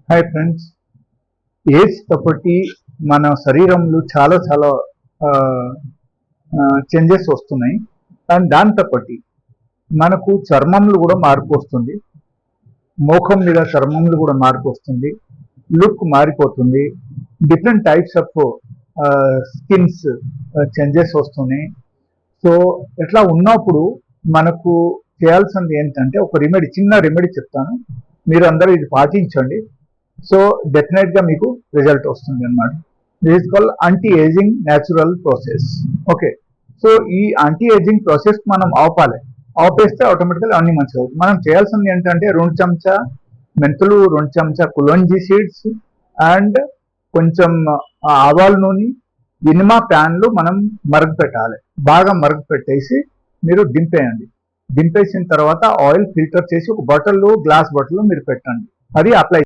Hi friends, age తోటి మన శరీరంలో చాలా చాలా చేంజెస్ వస్తున్నాయి. అండ్ దాంతో పాటు మనకు చర్మంలో కూడా మార్పు వస్తుంది, ముఖం మీద చర్మంలో కూడా మార్పు వస్తుంది, లుక్ మారిపోతుంది, different types of skins changes వస్తున్నాయి. సో ఇట్లా ఉన్నప్పుడు మనకు చేయాల్సింది ఏంటంటే ఒక రెమెడీ, చిన్న రెమెడీ చెప్తాను, మీరు అందరూ ఇది పాటించండి. సో డెఫినెట్గా మీకు రిజల్ట్ వస్తుంది అనమాట. This is called anti ageing natural process. Okay, so ఈ యాంటీ ఏజింగ్ ప్రాసెస్ మనం ఆపేస్తే ఆటోమేటిక్గా అన్ని మంచిగా అవుతుంది. మనం చేయాల్సింది ఏంటంటే 2 చెంచా మెంతులు, 2 చెంచా కులంజీ సీడ్స్ అండ్ కొంచెం ఆవాల నూనె ఇనుమా ప్యాన్లు మనం మరగపెట్టాలి. బాగా మరగపెట్టేసి మీరు దింపేయండి. దింపేసిన తర్వాత ఆయిల్ ఫిల్టర్ చేసి ఒక బాటిల్లో, గ్లాస్ బాటిల్లో మీరు పెట్టండి. అది అప్లై